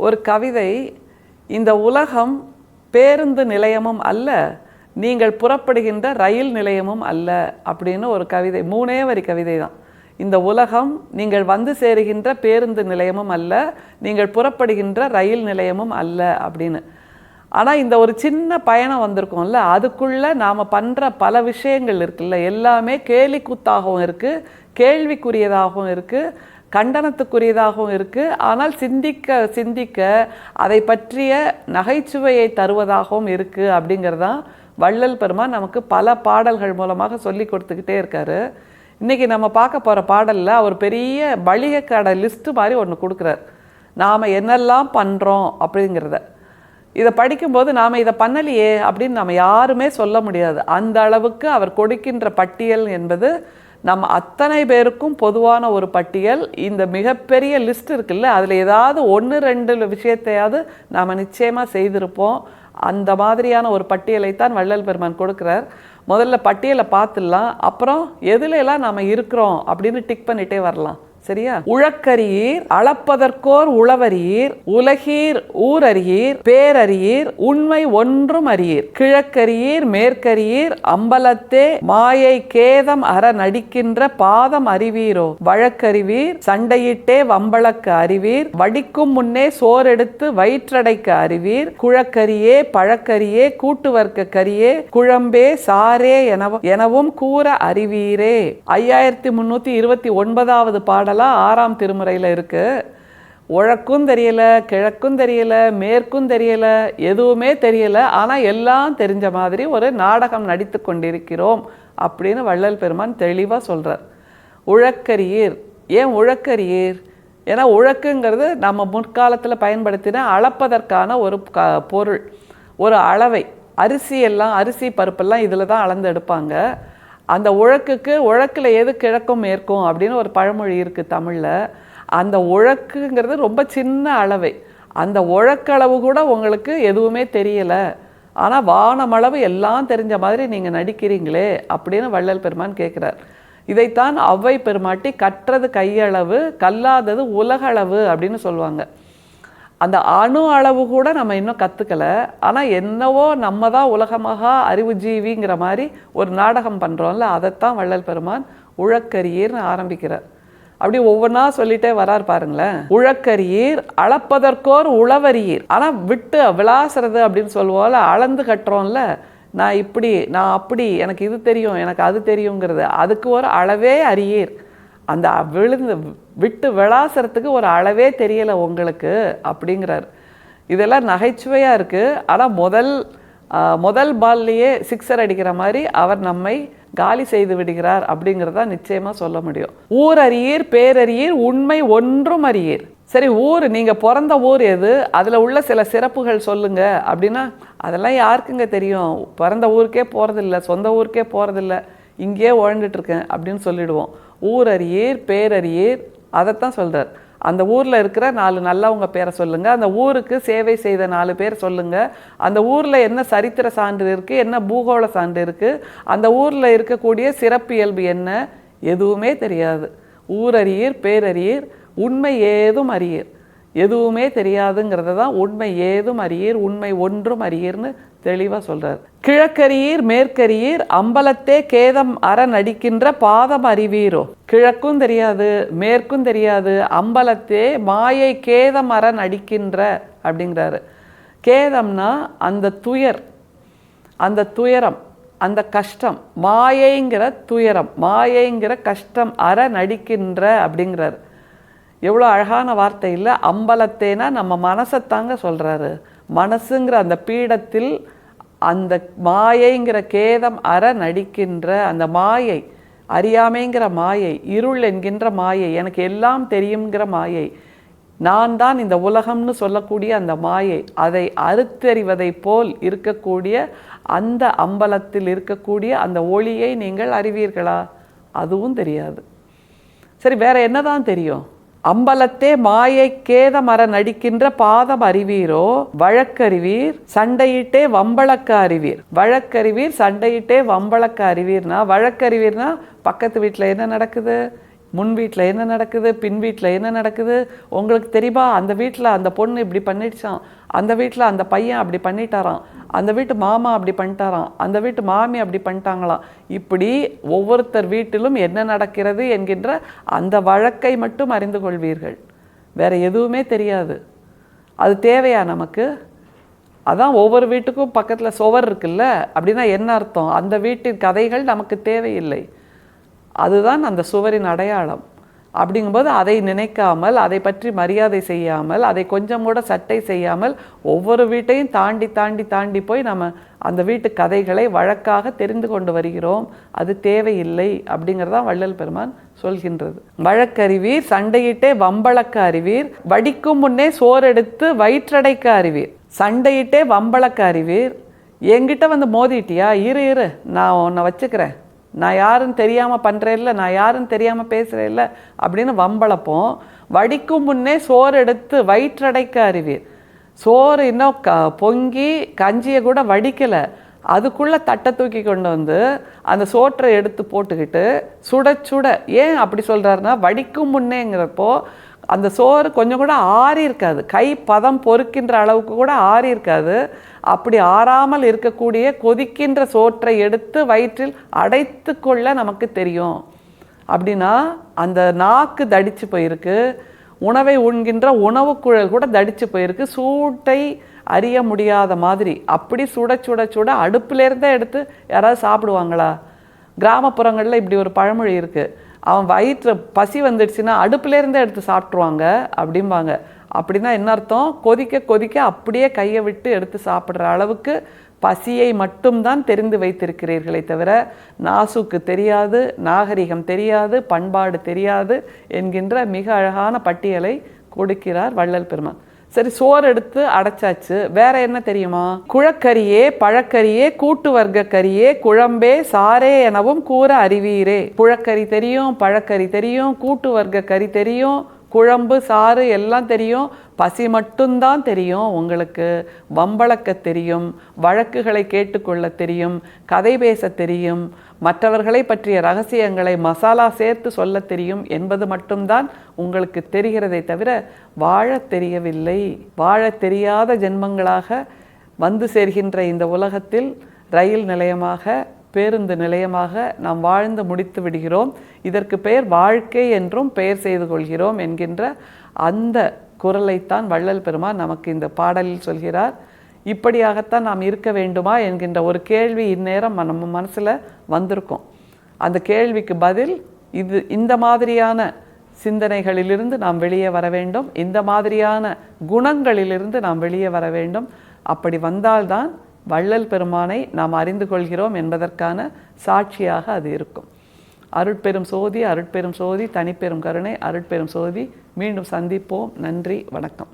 ஒரு கவிதை, இந்த உலகம் பேருந்து நிலையமும் அல்ல, நீங்கள் புறப்படுகின்ற ரயில் நிலையமும் அல்ல அப்படின்னு ஒரு கவிதை. 3 வரி கவிதை தான். இந்த உலகம் நீங்கள் வந்து சேருகின்ற பேருந்து நிலையமும் அல்ல, நீங்கள் புறப்படுகின்ற ரயில் நிலையமும் அல்ல அப்படின்னு. ஆனால் இந்த ஒரு சின்ன பயணம் வந்திருக்கோம்ல, அதுக்குள்ளே நாம் பண்ணுற பல விஷயங்கள் இருக்குல்ல, எல்லாமே கேலி கூத்தாகவும் இருக்குது, கேள்விக்குரியதாகவும் இருக்குது, கண்டனத்துக்குரியதாகவும் இருக்குது. ஆனால் சிந்திக்க சிந்திக்க அதை பற்றிய நகைச்சுவையை தருவதாகவும் இருக்குது. அப்படிங்கிறதான் வள்ளல் பெருமான் நமக்கு பல பாடல்கள் மூலமாக சொல்லி கொடுத்துக்கிட்டே இருக்காரு. இன்றைக்கி நம்ம பார்க்க போகிற பாடலில் அவர் பெரிய மளிகை கடை லிஸ்ட்டு மாதிரி ஒன்று கொடுக்குறார். நாம் என்னெல்லாம் பண்ணுறோம் அப்படிங்கிறத இதை படிக்கும்போது நாம் இதை பண்ணலையே அப்படின்னு நம்ம யாருமே சொல்ல முடியாது. அந்த அளவுக்கு அவர் கொடுக்கின்ற பட்டியல் என்பது நம்ம அத்தனை பேருக்கும் பொதுவான ஒரு பட்டியல். இந்த மிகப்பெரிய லிஸ்ட் இருக்குல்ல, அதில் ஏதாவது 1-2 விஷயத்தையாவது நாம் நிச்சயமாக செய்திருப்போம். அந்த மாதிரியான ஒரு பட்டியலைத்தான் வள்ளல் பெருமான் கொடுக்குறார். முதல்ல பட்டியலை பார்த்துடலாம், அப்புறம் எதுலெல்லாம் நாம் இருக்கிறோம் அப்படின்னு டிக் பண்ணிட்டே வரலாம். சரியா? உழக்கரியீர், அளப்பதற்கோர் உளவரியீர், உலகீர் ஊரறியீர், பேரறியீர், உண்மை ஒன்றும் அறியீர், கிழக்கரியீர் மேற்கரியீர், அம்பலத்தே மாயை கேதம் அற நடிக்கின்ற பாதம் அறிவீரோ, வழக்கறிவீர், சண்டையிட்டே வம்பளக்க அறிவீர், வடிக்கும் முன்னே சோரெடுத்து வயிற்றடைக்க அறிவீர், குழக்கரியே பழக்கரியே கூட்டுவர்க்க கரியே, குழம்பே சாரே எனவும் கூற அறிவீரே. 5329வது பாடல் 6ஆம் திருமுறையில் இருக்கு. உழக்கும் தெரியல, கிழக்கும் தெரியல, மேற்கும் தெரியல, எதுவுமே தெரியல, ஆனால் எல்லாம் தெரிஞ்ச மாதிரி ஒரு நாடகம் நடித்து கொண்டிருக்கிறோம் அப்படின்னு வள்ளல் பெருமான் தெளிவாக சொல்கிறார். உழக்கரியீர். ஏன் உழக்கரியீர்? ஏன்னா உழக்குங்கிறது நம்ம முற்காலத்தில் பயன்படுத்தின அளப்பதற்கான ஒரு பொருள், ஒரு அளவை. அரிசி பருப்பெல்லாம் இதில் தான் அளந்து எடுப்பாங்க. அந்த உழக்கில் எது கிழக்கும் மேற்கும் அப்படின்னு ஒரு பழமொழி இருக்குது தமிழில். அந்த உழக்குங்கிறது ரொம்ப சின்ன அளவை. அந்த உழக்களவு கூட உங்களுக்கு எதுவுமே தெரியலை, ஆனால் வானமளவு எல்லாம் தெரிஞ்ச மாதிரி நீங்கள் நடிக்கிறீங்களே அப்படின்னு வள்ளல் பெருமான் கேட்குறார். இதைத்தான் ஔவை பெருமாட்டி கற்றது கையளவு கல்லாதது உலகளவு அப்படின்னு சொல்லுவாங்க. அந்த அணு அளவு கூட நம்ம இன்னும் கற்றுக்கலை, ஆனால் என்னவோ நம்ம தான் உலகமாக அறிவு ஜீவிங்கிற மாதிரி ஒரு நாடகம் பண்ணுறோம்ல, அதைத்தான் வள்ளல் பெருமான் உழக்கரியீர்னு ஆரம்பிக்கிறார். அப்படி ஒவ்வொன்றா சொல்லிட்டே வரார் பாருங்களேன். உழக்கரியீர், அளப்பதற்கோர் உளவரியீர். ஆனால் விட்டு விளாசுறது அப்படின்னு சொல்லுவோம்ல, அளந்து கட்டுறோம்ல, நான் இப்படி நான் அப்படி, எனக்கு இது தெரியும் எனக்கு அது தெரியுங்கிறது, அதுக்கு ஒரு அளவே அறியீர். அந்த விட்டு விளாசுறதுக்கு ஒரு அளவே தெரியலை உங்களுக்கு அப்படிங்கிறார். இதெல்லாம் நகைச்சுவையாக இருக்குது. ஆனால் முதல் பால்லையே 6 அடிக்கிற மாதிரி அவர் நம்மை காலி செய்து விடுகிறார் அப்படிங்கிறதா நிச்சயமாக சொல்ல முடியும். ஊர் அறியீர், பேரறியீர், உண்மை ஒன்றும் அறியீர். சரி, ஊர், நீங்கள் பிறந்த ஊர் எது, அதில் உள்ள சில சிறப்புகள் சொல்லுங்க அப்படின்னா அதெல்லாம் யாருக்குங்க தெரியும், பிறந்த ஊருக்கே போகிறதில்ல, சொந்த ஊருக்கே போகிறதில்ல, இங்கேயே உழண்டுட்டுருக்கேன் அப்படின்னு சொல்லிடுவோம். ஊர் அறியீர், பேரறியீர், அதைத்தான் சொல்கிறார். அந்த ஊரில் இருக்கிற 4 நல்லவங்க பேரை சொல்லுங்கள், அந்த ஊருக்கு சேவை செய்த 4 பேர் சொல்லுங்கள், அந்த ஊரில் என்ன சரித்திர சான்று இருக்குது, என்ன பூகோள சான்று இருக்குது, அந்த ஊரில் இருக்கக்கூடிய சிறப்பியல்பு என்ன, எதுவுமே தெரியாது. ஊரறியீர், பேரறியீர், உண்மை ஏதும் அறியீர். எதுவுமே தெரியாதுங்கிறத தான் உண்மை ஏதும் அறியீர், உண்மை ஒன்றும் அறியீர்னு தெளிவாக சொல்கிறார். கிழக்கரியீர் மேற்கரியீர், அம்பலத்தே கேதம் அற நடிக்கின்ற பாதம் அறிவீரோ. கிழக்கும் தெரியாது, மேற்கும் தெரியாது, அம்பலத்தே மாயை கேதம் அற நடிக்கின்ற அப்படிங்கிறாரு. கேதம்னா அந்த துயரம், அந்த கஷ்டம், மாயைங்கிற துயரம், மாயைங்கிற கஷ்டம் அற நடிக்கின்ற அப்படிங்கிறாரு. எவ்வளோ அழகான வார்த்தை இல்லை? அம்பலத்தேனா நம்ம மனசைத்தாங்க சொல்கிறாரு. மனசுங்கிற அந்த பீடத்தில் அந்த மாயைங்கிற கேதம் அற நடிக்கின்ற அந்த மாயை, அறியாமைங்கிற மாயை, இருள் என்கின்ற மாயை, எனக்கு எல்லாம் தெரியுங்கிற மாயை, நான் தான் இந்த உலகம்னு சொல்லக்கூடிய அந்த மாயை, அதை அறுத்தறிவதை போல் இருக்கக்கூடிய அந்த அம்பலத்தில் இருக்கக்கூடிய அந்த ஒளியை நீங்கள் அறிவீர்களா? அதுவும் தெரியாது. சரி, வேற என்னதான் தெரியும்? அம்பலத்தே மாயை கேதமர நடிக்கின்ற பாதம் அறிவீரோ. வழக்கறிவீர், சண்டையிட்டே வம்பளக்க அறிவீர். வழக்கறிவீர், சண்டையிட்டே வம்பளக்க அறிவீர்னா, வழக்கறிவீர்னா பக்கத்து வீட்டில் என்ன நடக்குது, முன் வீட்டில் என்ன நடக்குது, பின் வீட்டில் என்ன நடக்குது, உங்களுக்கு தெரியுமா அந்த வீட்டில் அந்த பொண்ணு இப்படி பண்ணிடுச்சான், அந்த வீட்டில் அந்த பையன் அப்படி பண்ணிட்டாராம், அந்த வீட்டு மாமா அப்படி பண்ணிட்டாராம், அந்த வீட்டு மாமி அப்படி பண்ணிட்டாங்களாம். இப்படி ஒவ்வொருத்தர் வீட்டிலும் என்ன நடக்கிறது என்கின்ற அந்த வழக்கை மட்டும் அறிந்து கொள்வீர்கள். வேறு எதுவுமே தெரியாது. அது தேவையா நமக்கு? அதான் ஒவ்வொரு வீட்டுக்கும் பக்கத்தில் சுவர் இருக்குல்ல, அப்படின்னா என்ன அர்த்தம்? அந்த வீட்டின் கதைகள் நமக்கு தேவையில்லை. அதுதான் அந்த சுவரின் அடையாளம். அப்படிங்கும்போது அதை நினைக்காமல், அதை பற்றி மரியாதை செய்யாமல், அதை கொஞ்சம் கூட சட்டை செய்யாமல் ஒவ்வொரு வீட்டையும் தாண்டி தாண்டி தாண்டி போய் நம்ம அந்த வீட்டு கதைகளை வழக்காக தெரிந்து கொண்டு வருகிறோம். அது தேவையில்லை அப்படிங்கிறதான் வள்ளல் பெருமான் சொல்கின்றது. வழக்கறிவீர், சண்டையிட்டே வம்பளக்க அறிவீர், வடிக்கும் முன்னே சோறெடுத்து வயிற்றடைக்க அறிவீர். சண்டையிட்டே வம்பளக்க அறிவீர். என்கிட்ட வந்து மோதிட்டியா, இரு நான் உன்னை வச்சுக்கிறேன், நான் யாருன்னு தெரியாமல் பண்ணுறேன்ல, நான் யாருன்னு தெரியாமல் பேசுகிறேன்ல அப்படின்னு வம்பளப்போம். வடிக்கும் முன்னே சோறு எடுத்து வயிற்றடைக்க அறிவீர். சோறு இன்னும் பொங்கி கஞ்சியை கூட வடிக்கலை, அதுக்குள்ளே தட்டை தூக்கி கொண்டு வந்து அந்த சோற்றை எடுத்து போட்டுக்கிட்டு சுட சுட, ஏன் அப்படி சொல்கிறாருன்னா வடிக்கும் முன்னேங்கிறப்போ அந்த சோறு கொஞ்சம் கூட ஆறி இருக்காது, கை பதம் பொறுக்கின்ற அளவுக்கு கூட ஆறி இருக்காது. அப்படி ஆறாமல் இருக்கக்கூடிய கொதிக்கின்ற சோற்றை எடுத்து வயிற்றில் அடைத்து கொள்ள நமக்கு தெரியும். அப்படின்னா அந்த நாக்கு தடிச்சு போயிருக்கு, உணவை உண்கின்ற உணவு குழல் கூட தடிச்சு போயிருக்கு, சூட்டை அறிய முடியாத மாதிரி. அப்படி சுட சுட சுட அடுப்புலேருந்தே எடுத்து யாராவது சாப்பிடுவாங்களா? கிராமப்புறங்களில் இப்படி ஒரு பழமொழி இருக்குது, அவன் வயிற்று பசி வந்துடுச்சுன்னா அடுப்புலேருந்தே எடுத்து சாப்பிட்ருவாங்க அப்படிம்பாங்க. அப்படின்னா என்ன அர்த்தம்? கொதிக்க கொதிக்க அப்படியே கையை விட்டு எடுத்து சாப்பிட்ற அளவுக்கு பசியை மட்டும்தான் தெரிந்து வைத்திருக்கிறீர்களே தவிர நாசுக்கு தெரியாது, நாகரிகம் தெரியாது, பண்பாடு தெரியாது என்கின்ற மிக அழகான பட்டியலை கொடுக்கிறார் வள்ளல் பெருமான். சரி, சோறு எடுத்து அடைச்சாச்சு, வேற என்ன தெரியுமா? குழக்கரியே பழக்கரியே கூட்டு வர்க்க கரியே குழம்பே சாரே எனவும் கூற அறிவீரே. புழக்கறி தெரியும், பழக்கறி தெரியும், கூட்டு வர்க்க கறி தெரியும், குழம்பு சாறு எல்லாம் தெரியும், பசி மட்டும்தான் தெரியும் உங்களுக்கு. வம்பளக்க தெரியும், வழக்குகளை கேட்டுக்கொள்ள தெரியும், கதை பேச தெரியும், மற்றவர்களை பற்றிய ரகசியங்களை மசாலா சேர்த்து சொல்ல தெரியும் என்பது மட்டும்தான் உங்களுக்கு தெரிகிறதை தவிர வாழ தெரியவில்லை. வாழ தெரியாத ஜென்மங்களாக வந்து சேர்கின்ற இந்த உலகத்தில் ரயில் நிலையமாக, பேருந்து நிலையமாக நாம் வாழ்ந்து முடித்து விடுகிறோம். இதற்கு பெயர் வாழ்க்கை என்றும் பெயர் செய்து கொள்கிறோம் என்கின்ற அந்த குரலைத்தான் வள்ளல் பெருமான் நமக்கு இந்த பாடலில் சொல்கிறார். இப்படியாகத்தான் நாம் இருக்க வேண்டுமா என்கின்ற ஒரு கேள்வி இந்நேரம் நம்ம மனசில் வந்திருக்கும். அந்த கேள்விக்கு பதில் இது. இந்த மாதிரியான சிந்தனைகளிலிருந்து நாம் வெளியே வர வேண்டும், இந்த மாதிரியான குணங்களிலிருந்து நாம் வெளியே வர வேண்டும். அப்படி வந்தால்தான் வள்ளல் பெருமானை நாம் அறிந்து கொள்கிறோம் என்பதற்கான சாட்சியாக அது இருக்கும். அருட்பெரும் சோதி, அருட்பெரும் சோதி, தனிப்பெரும் கருணை, அருட்பெரும் சோதி. மீண்டும் சந்திப்போம். நன்றி, வணக்கம்.